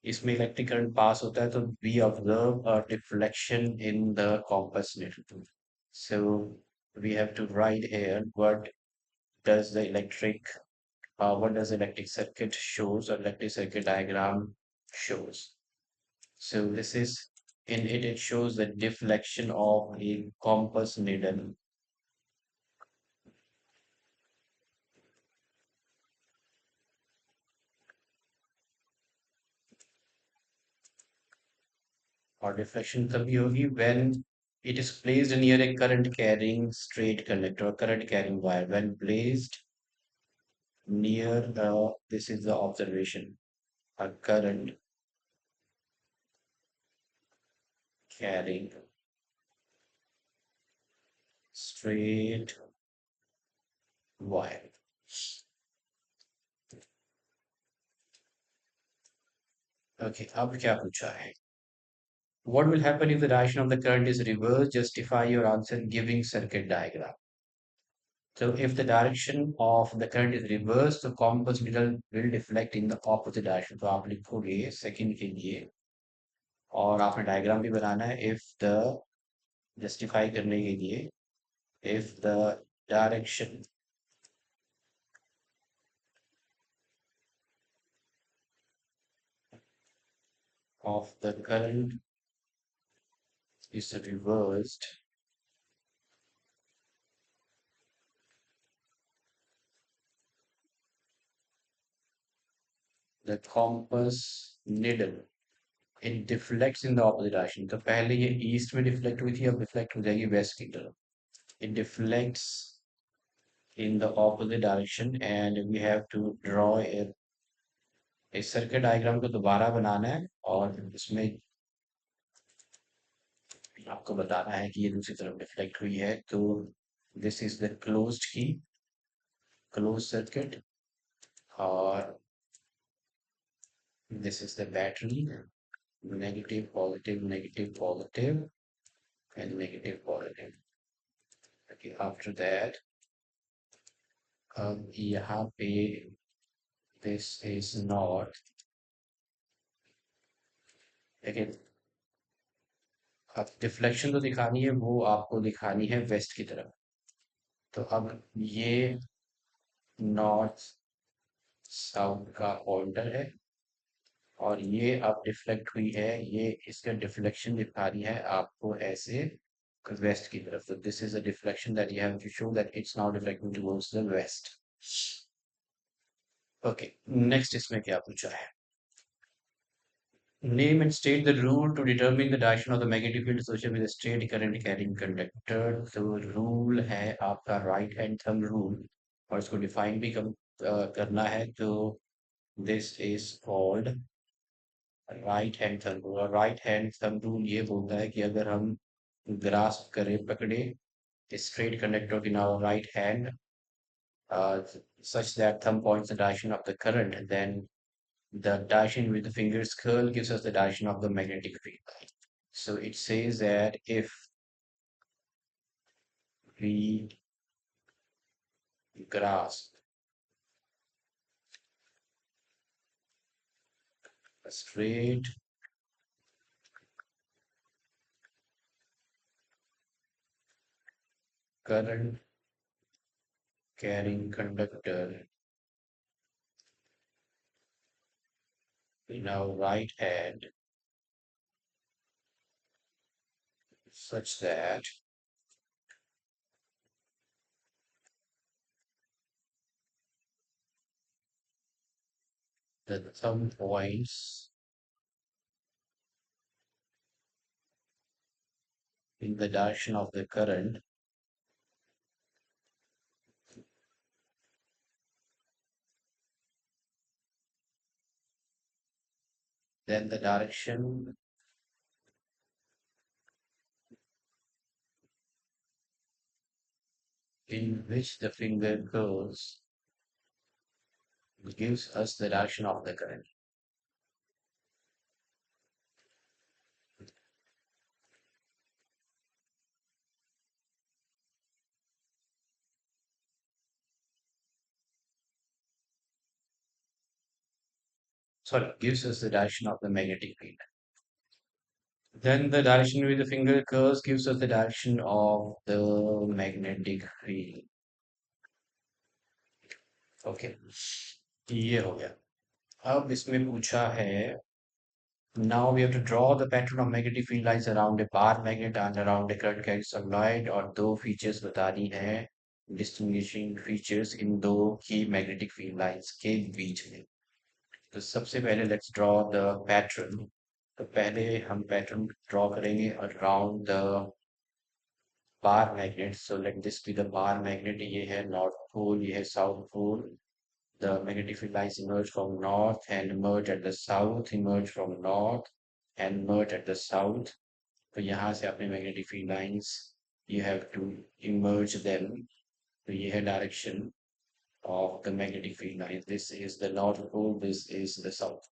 इसमें इलेक्ट्रिक करंट पास होता है तो we observe a deflection in the compass network. So we have to write here what does the electric what does electric circuit shows or electric circuit diagram shows. So this is In it, it shows the deflection of a compass needle or deflection तभी होगी when it is placed near a current carrying straight conductor or current carrying wire. When placed near this is the observation, a current carrying straight wire. Okay, अब क्या पूछा है? What will happen if the direction of the current is reversed? Justify your answer giving circuit diagram. So if the direction of the current is reversed, the compass needle will deflect in the opposite direction. तो आप लिखोगे second के लिए और आपने diagram भी बनाना है if the justify करने के लिए if the direction of the current is reversed, the compass needle it deflects in the opposite direction. तो पहले ये ईस्ट में डिफ्लेक्ट हुई थी, अब डिफ्लेक्ट हो जाएगी वेस्ट की तरफ. It deflects in the opposite direction and we have to draw a circuit diagram को दोबारा बनाना है और इसमें आपको बताना है कि ये दूसरी तरफ डिफ्लेक्ट हुई है. तो दिस इज द क्लोज्ड की क्लोज सर्किट और this is the battery, negative, positive, negative, positive, and negative, positive. Okay, after that, यहाँ पे this is not, लेकिन अब डिफ्लेक्शन तो दिखानी है, वो आपको दिखानी है वेस्ट की तरफ. तो अब ये नॉर्थ साउथ का पॉइंटर है और ये अब डिफ्लेक्ट हुई है, ये इसका डिफ्लेक्शन दिखा रही है आपको ऐसे वेस्ट की तरफ. तो this is a deflection that you have to show that it's now deflecting towards the west. Okay, next इसमें क्या पूछा है? Name and state the rule to determine the direction of the magnetic field associated with a straight current carrying conductor. तो rule है आपका right hand thumb rule और इसको define भी करना है. तो this is called right hand thumb rule. और राइट हैंड थंब रूल ये बोलता है कि अगर हम ग्रास्प करें, पकड़े straight conductor in our right hand such that thumb points the direction of the current, then the direction with the fingers curl gives us the direction of the magnetic field. So it says that if we grasp a straight current carrying conductor in our right hand such that the thumb points in the direction of the current, then the direction in which the finger goes gives us the direction of the current. Sorry, gives us the direction of the magnetic field. Then the direction with the finger curves gives us the direction of the magnetic field. Okay, ये हो गया. अब इसमें पूछा है Now we have to draw the pattern of magnetic field lines around a bar magnet and around a current carrying solenoid, और दो features बतानी है, डिस्टिंग्विशिंग फीचर्स इन दो की मैग्नेटिक फील्ड लाइंस के बीच में। तो सबसे पहले लेट्स ड्रॉ द पैटर्न। तो पहले हम पैटर्न ड्रॉ करेंगे around the bar magnet. So let this be the bar magnet. ये है नॉर्थ पोल, ये है south pole. The magnetic field lines emerge from north and emerge at the south, emerge from north and merge at the south. तो यहाँ से अपने magnetic field lines you have to emerge them. तो ये है direction of the magnetic field lines. This is the north pole, this is the south.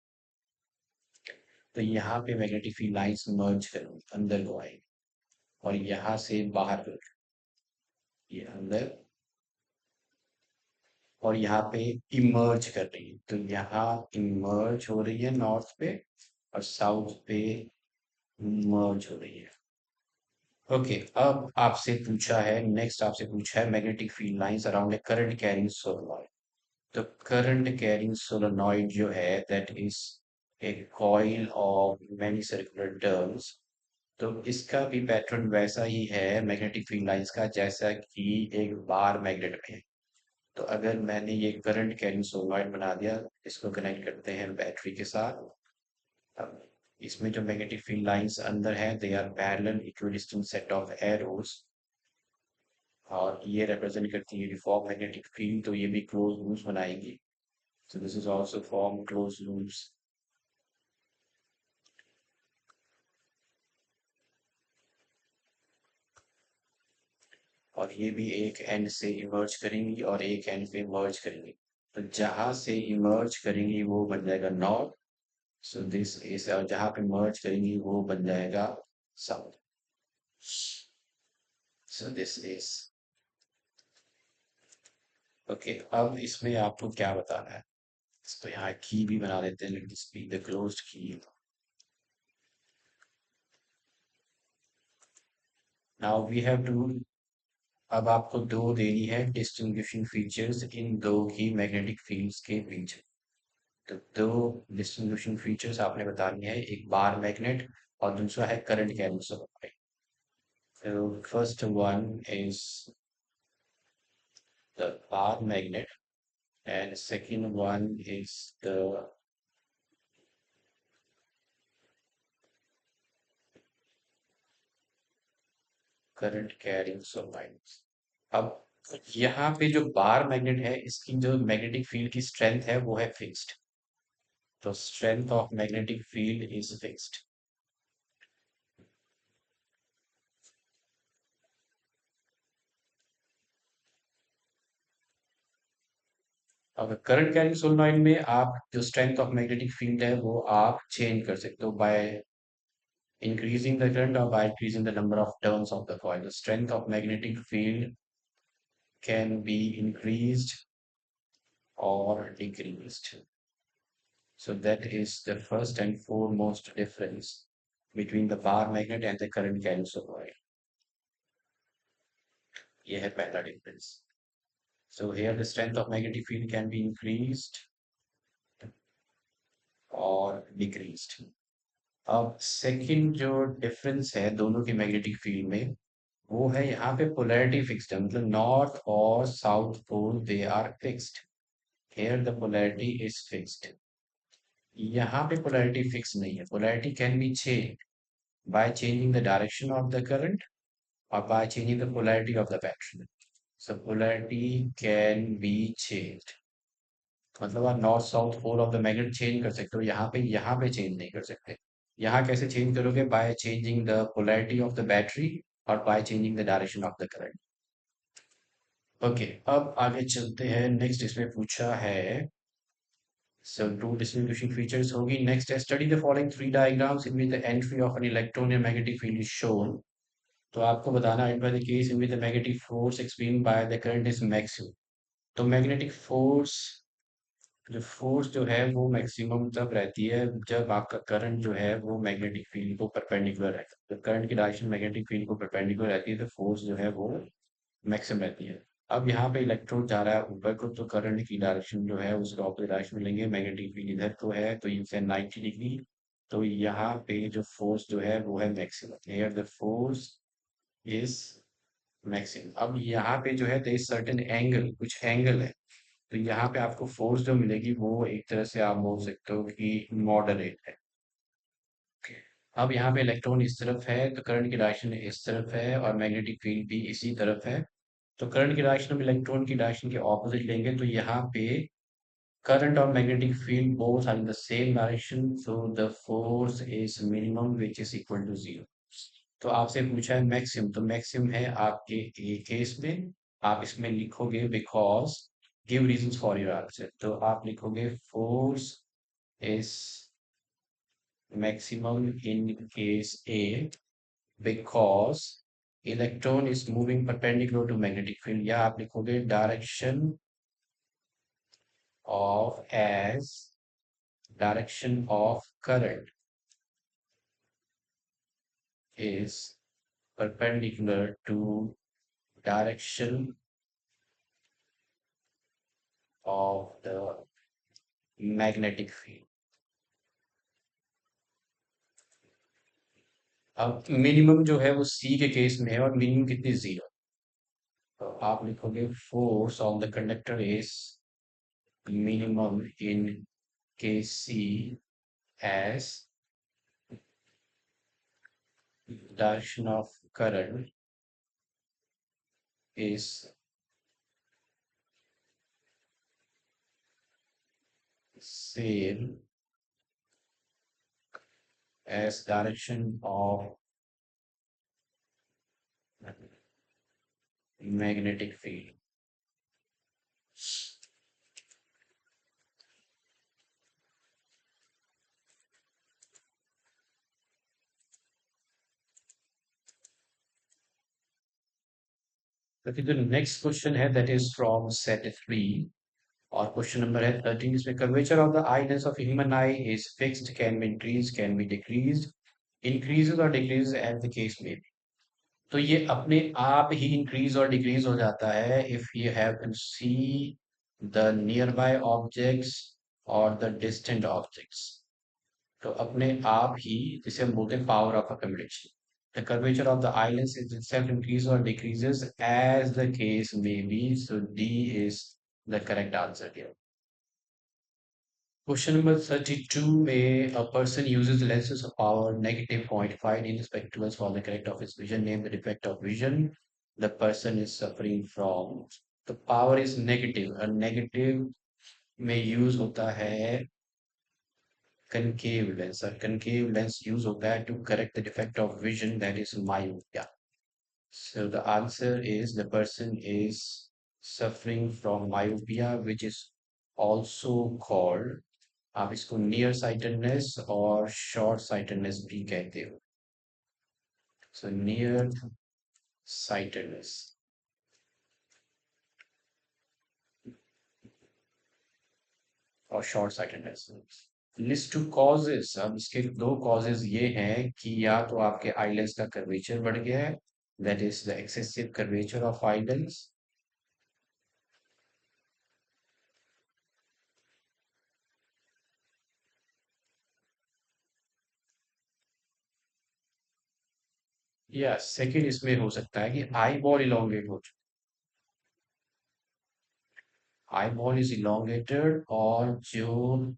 तो यहाँ पे magnetic field lines merge करो, अंदर को आए, और यहाँ से बाहर करो, ये अंदर, और यहाँ पे इमर्ज कर रही है। तो यहाँ इमर्ज हो रही है नॉर्थ पे, और साउथ पे मर्ज हो रही है। ओके, अब आपसे पूछा है, नेक्स्ट आपसे पूछा है magnetic field lines around a current carrying solenoid. तो करंट कैरिंग सोलेनॉइड जो है that is a coil of many circular turns. तो इसका भी पैटर्न वैसा ही है मैग्नेटिक फील्ड लाइंस का जैसा कि एक बार मैग्नेट में है। तो अगर मैंने ये करंट कैरिंग सोलेनॉइड बना दिया, इसको कनेक्ट करते हैं बैटरी के साथ। अब इसमें जो मैग्नेटिक फील्ड लाइंस अंदर है they are parallel equidistant set of arrows, और ये रिप्रेजेंट करती है यूनिफॉर्म मैग्नेटिक फील्ड। तो ये भी क्लोज लूप्स बनाएंगी। So this is also form close loops. और ये भी एक एंड से इमर्ज करेंगी और एक एंड पे मर्ज करेंगी। तो जहां से इमर्ज करेंगी वो बन जाएगा नॉर्थ। सो दिस इज, और जहां पे मर्ज करेंगी वो बन जाएगा south. So this is okay. अब इसमें आपको क्या बताना है, तो यहाँ की भी बना देते हैं, late this be the closed की। नाउ वी हैव टू, अब आपको दो देनी है डिस्टिंग्विशिंग फीचर्स इन दो की मैग्नेटिक फील्ड्स के बीच। तो दो डिस्टिंग्विशिंग फीचर्स आपने बतानी है, एक बार मैग्नेट और दूसरा है करंट कैरिंग सोलेनॉइड। तो first one is the bar magnet and second one is the current carrying solenoid। अब यहाँ पे जो बार मैग्नेट है इसकी जो मैग्नेटिक फील्ड की स्ट्रेंथ है वो है फिक्स्ड। तो strength of magnetic field is fixed. अब करंट कैरिंग सोलेनॉइड में आप जो स्ट्रेंथ ऑफ मैग्नेटिक फील्ड है वो आप चेंज कर सकते हो बाय इंक्रीजिंग द करंट और by increasing the number of turns of the coil. The strength of magnetic field can be increased or decreased. So that is the first and foremost difference between the bar magnet and the current carrying solenoid. ये है पहला difference. So here the strength of magnetic field can be increased or decreased. अब second जो difference है दोनों की magnetic field में, वो है यहाँ पे polarity fixed है, मतलब north और south pole they are fixed. Here the polarity is fixed. यहाँ पे polarity fixed नहीं है, polarity can be changed by changing the direction of the current or by changing the polarity of the battery. So polarity can be changed। मतलब आप north south pole of the magnet change कर सकते हो, यहाँ पे change नहीं कर सकते। यहाँ कैसे चेंज करोगे, by changing the polarity of the battery और by changing the direction of the current. Okay, अब आगे चलते हैं। नेक्स्ट इसमें पूछा है, so two distinguishing features होगी। नेक्स्ट है study the following three diagrams in which the entry of an electron in magnetic field is shown. तो आपको बताना है by the case in which the magnetic force experienced by the current is maximum. तो magnetic force, जो है वो maximum तब रहती है जब आपका करंट जो है वो मैग्नेटिक फील्ड को परपेंडिकुलर रहता है। जब करंट की डायरेक्शन मैग्नेटिक फील्ड को परपेंडिकुलर रहती है तो फोर्स जो है वो मैक्सिमम रहती है। अब यहाँ पे इलेक्ट्रॉन जा रहा है ऊपर को, तो करंट की डायरेक्शन जो है उसका ऑपोजिट डायरेक्शन में लेंगे। मैग्नेटिक फील्ड इधर को है तो ये 90 डिग्री, तो यहाँ पे जो फोर्स जो है वो है maximum, here the force is maximum. अब यहाँ पे जो है देयर सर्टेन एंगल, कुछ एंगल है, तो यहाँ पे आपको फोर्स जो मिलेगी वो एक तरह से आप बोल सकते हो कि मॉडरेट है। अब यहाँ पे इलेक्ट्रॉन इस तरफ है तो करंट की डायरेक्शन इस तरफ है और मैग्नेटिक फील्ड भी इसी तरफ है। तो करंट की डायरेक्शन में इलेक्ट्रॉन की डायरेक्शन के ऑपोजिट लेंगे तो यहाँ पे current or magnetic field both are in the same direction, so the force is minimum which is equal to zero। तो आपसे पूछा है मैक्सिमम, तो मैक्सिमम है आपके ए केस में, आप इसमें लिखोगे because give reasons for your answer, तो आप लिखोगे force is maximum in case A because electron is moving perpendicular to magnetic field, या आप लिखोगे direction of as direction of current is perpendicular to direction of the magnetic field। अब minimum जो है वो सी के केस में है और मिनिमम कितनी, जीरो। तो आप लिखोगे force on the conductor is minimum in case C as direction of current is same as direction of magnetic field। तो जो नेक्स्ट क्वेश्चन है दैट इज फ्रॉम सेट 3 और क्वेश्चन नंबर है 13। इसमें curvature of the eye lens of human I is fixed, can be increase, can be decrease, increases और decrease as the case में। तो ये अपने आप ही इंक्रीज और डिक्रीज हो जाता है if you have to see the nearby objects और द डिस्टेंट ऑब्जेक्ट्स। तो अपने आप ही, जिसे हम बोलते हैं power of accommodation, the curvature of the islands is itself increases or decreases as the case may be, so D is the correct answer here। Question number 32 में a person uses lenses of power negative 0.5 in spectacles for the correct of his vision, name the defect of vision the person is suffering from। तो power is negative और negative में use होता है concave lens, और concave lens use होता है to correct the defect of vision that is myopia। So the answer is the person is suffering from myopia, which is also called, आप इसको near sightedness और short sightedness भी कहते हो। So near sightedness और short sightedness. List two causes, अब इसके दो कॉजेस ये हैं कि या तो आपके आईलेंस का कर्वेचर बढ़ गया है, that is the excessive curvature of eye lens, या सेकेंड इसमें हो सकता है कि आई बॉल इलोंगेट हो, आई बॉल इज इलोंगेटेड और जो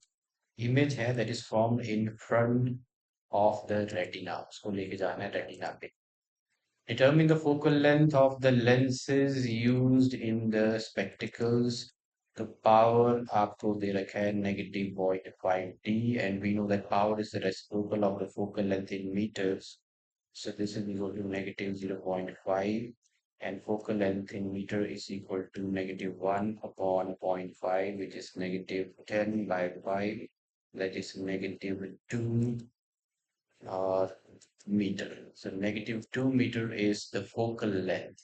इमेज है that is formed in front of the retina, उसको लेके जाना है रेटिना पे। Determine the focal length of the lenses used in the spectacles। The power आपको दे रखा है -0.5 D and we know that power is the reciprocal of the focal length in meters. So this is equal to -0.5 and focal length in meter is equal to -1 upon zero point 0.5, which is -10 by 5, that is -2 or meter। So -2 meter is the focal length।